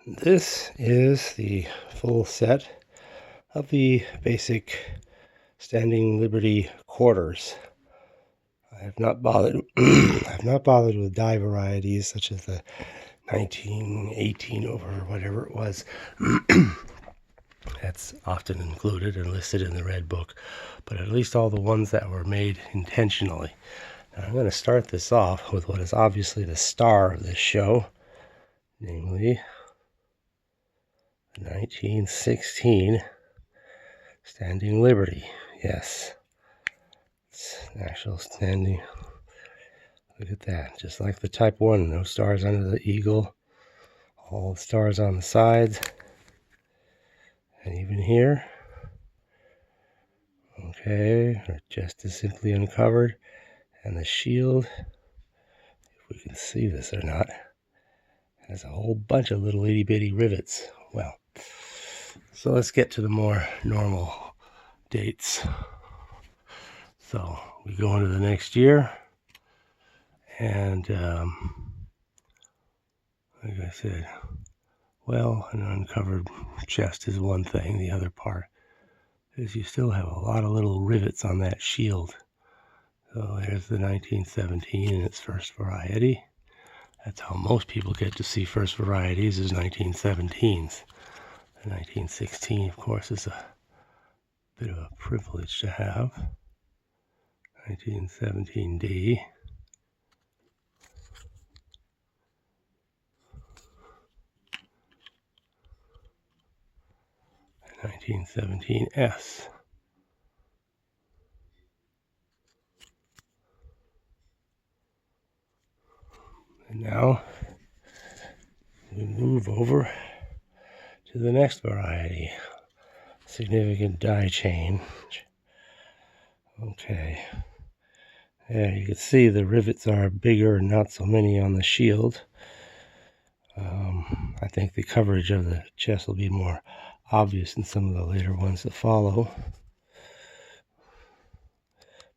This is the full set of the basic Standing Liberty quarters. I have not bothered with dye varieties such as the 1918 over whatever it was. That's often included and listed in the Red Book, but at least all the ones that were made intentionally. Now I'm going to start this off with what is obviously the star of this show, namely the 1916 Standing Liberty. Yes, it's an actual standing. Look at that, just like the Type 1, no stars under the eagle, all the stars on the sides, and even here. Okay, our chest is simply uncovered, and the shield, if we can see this or not, has a whole bunch of little itty bitty rivets. Well, so let's get to the more normal dates. So we go into the next year, and like I said, well, an uncovered chest is one thing. The other part is you still have a lot of little rivets on that shield. So there's the 1917 in its first variety. That's how most people get to see first varieties, is 1917s. The 1916, of course, is a bit of a privilege to have. 1917D. 1917S. And now we move over to the next variety. Significant dye change. Okay. There you can see the rivets are bigger and not so many on the shield. I think the coverage of the chest will be more obvious in some of the later ones that follow.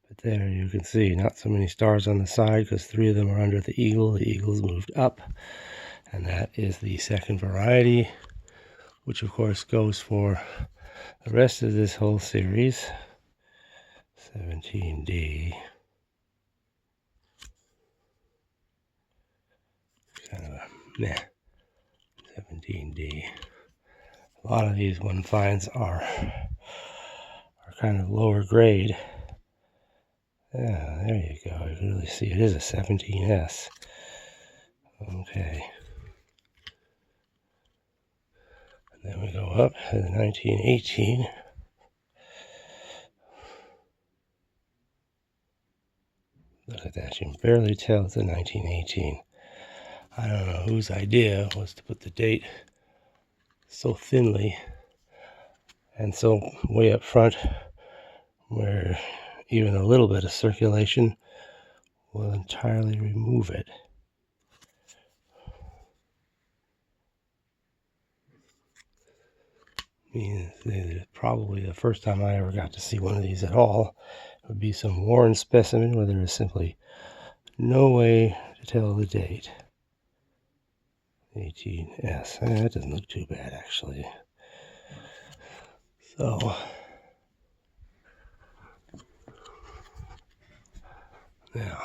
But there you can see not so many stars on the side because 3 of them are under the eagle. The eagle's moved up, and that is the second variety, which of course goes for the rest of this whole series. 17D. Kind of a meh. 17D. A lot of these one finds are kind of lower grade. Yeah, there you go. You can really see it is a 17S. Okay. And then we go up to the 1918. Look at that. You can barely tell it's a 1918. I don't know whose idea was to put the date so thinly and so way up front where even a little bit of circulation will entirely remove it. I mean, probably the first time I ever got to see one of these at all would be some worn specimen where there is simply no way to tell the date. 18S. That doesn't look too bad, actually. So, now,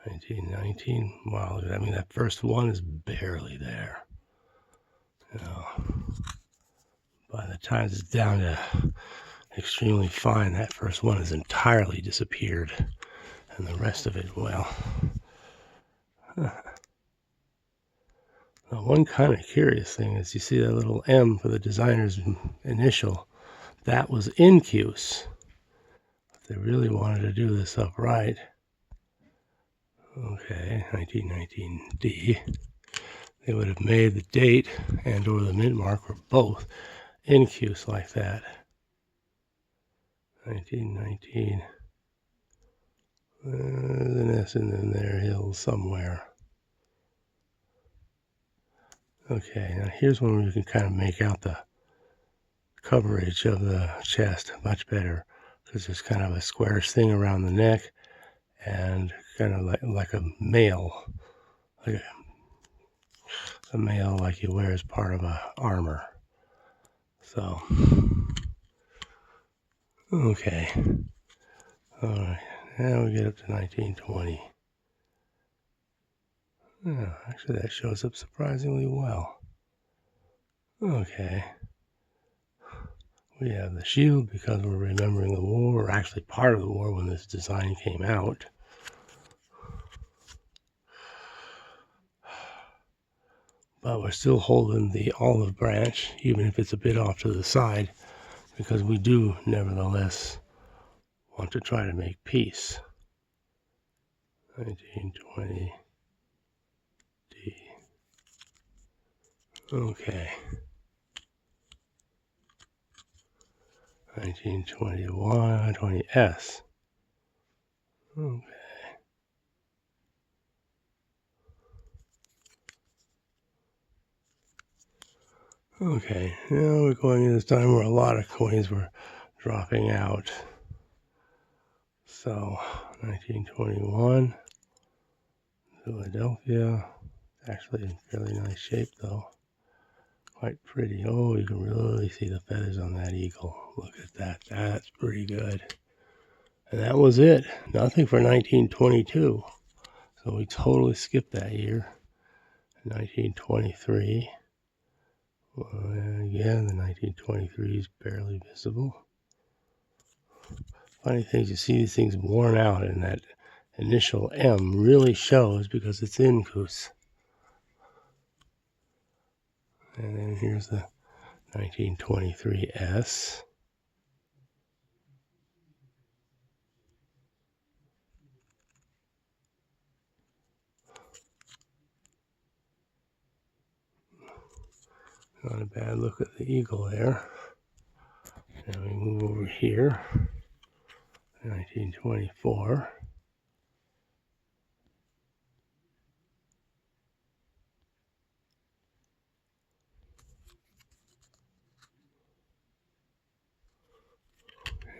1919. Wow, I mean, that first one is barely there. You know, by the time it's down to extremely fine, that first one has entirely disappeared, and the rest of it, well. Now, one kind of curious thing is you see that little M for the designer's initial. That was incuse. If they really wanted to do this upright. Okay, 1919D. They would have made the date and or the mint mark or both incuse like that. 1919. There's an S in there hill somewhere. Okay, now here's one where you can kind of make out the coverage of the chest much better because there's kind of a squarish thing around the neck and kind of like a male. Like the male like you wear as part of a armor. So, okay. All right. Now we get up to 1920. Yeah, actually, that shows up surprisingly well. Okay. We have the shield because we're remembering the war, or actually part of the war when this design came out. But we're still holding the olive branch, even if it's a bit off to the side, because we do nevertheless want to try to make peace. 1920 D. Okay. 1921, 20S. Okay. Okay, now we're going in this time where a lot of coins were dropping out. So, 1921, Philadelphia. Actually in fairly nice shape though. Quite pretty. Oh, you can really see the feathers on that eagle. Look at that. That's pretty good. And that was it. Nothing for 1922. So we totally skipped that year. 1923. Well, again, the 1923 is barely visible. Funny things, you see these things worn out, and that initial M really shows because it's incus. And then here's the 1923S. Not a bad look at the eagle there. Now we move over here. 1924.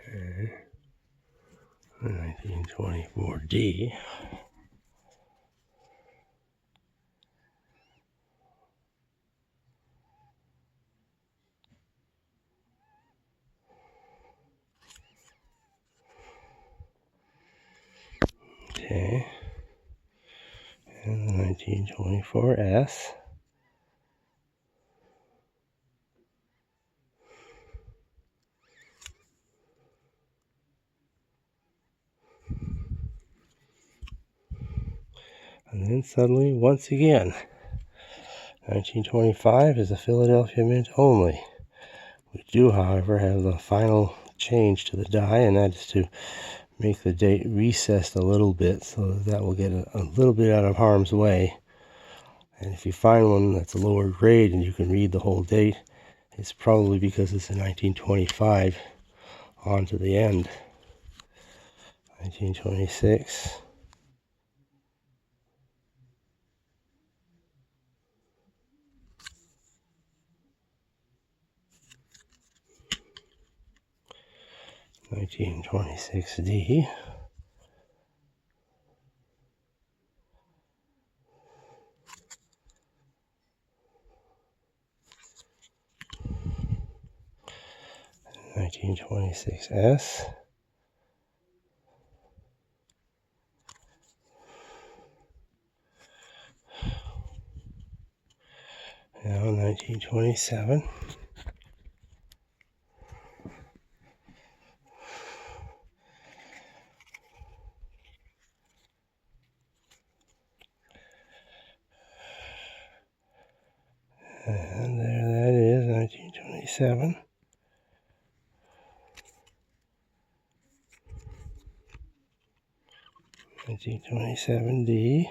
Okay. 1924D. Okay. And the 1924S. And then suddenly, once again, 1925 is a Philadelphia Mint only. We do, however, have the final change to the die, and that is to make the date recessed a little bit so that will get a little bit out of harm's way. And if you find one that's a lower grade and you can read the whole date, it's probably because it's in 1925 on to the end. 1926. 1926D. And 1926S. Now 1927. 1927. D.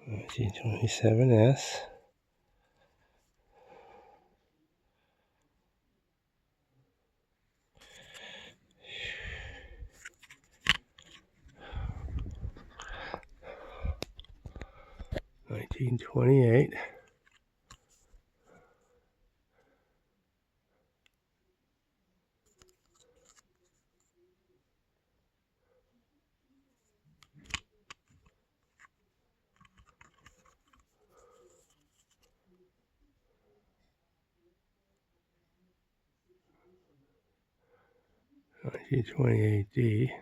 1927S. 1928. 1928 D.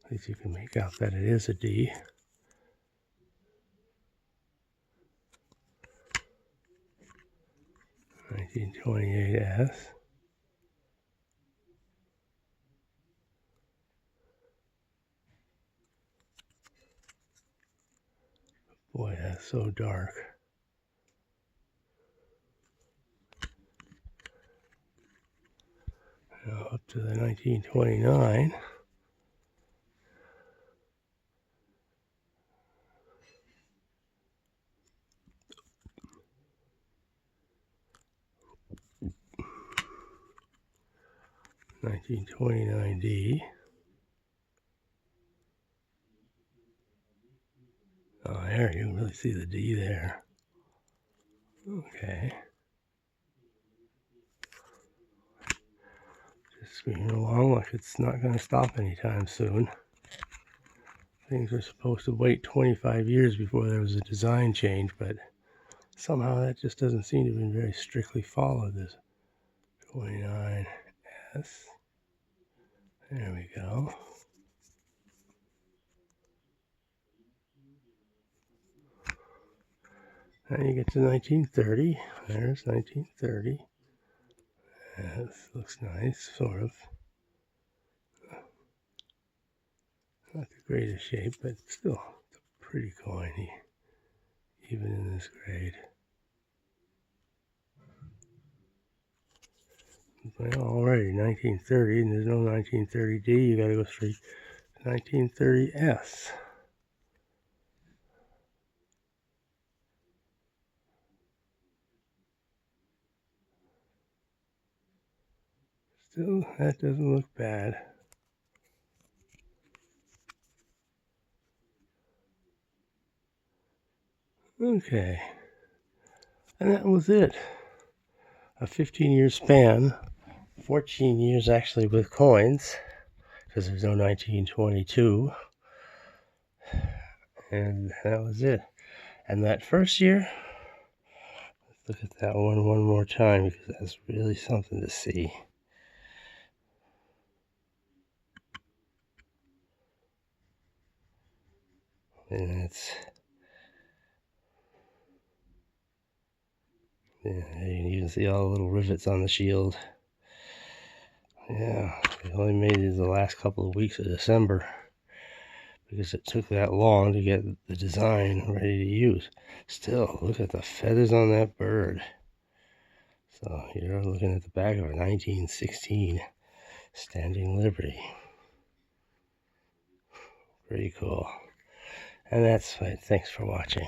At least you can make out that it is a D. 1928 S. Boy, that's so dark. Now up to the 1929. D. Oh, there, you can really see the D there. Okay. Just screaming along like it's not going to stop anytime soon. Things were supposed to wait 25 years before there was a design change, but somehow that just doesn't seem to have been very strictly followed. This 29S. There we go. Then you get to 1930. There's 1930. This looks nice, sort of. Not the greatest shape, but still pretty coin, even in this grade. Well, already 1930, and there's no 1930D. You got to go straight to 1930S. Still, that doesn't look bad. Okay, and that was it. A 15-year span, 14 years actually with coins, because there's no 1922, and that was it. And that first year, let's look at that one more time, because that's really something to see. And it's, yeah, you can even see all the little rivets on the shield. Yeah, we only made it the last couple of weeks of December because it took that long to get the design ready to use. Still, look at the feathers on that bird. So you're looking at the back of a 1916 Standing Liberty. Pretty cool. And that's it. Thanks for watching.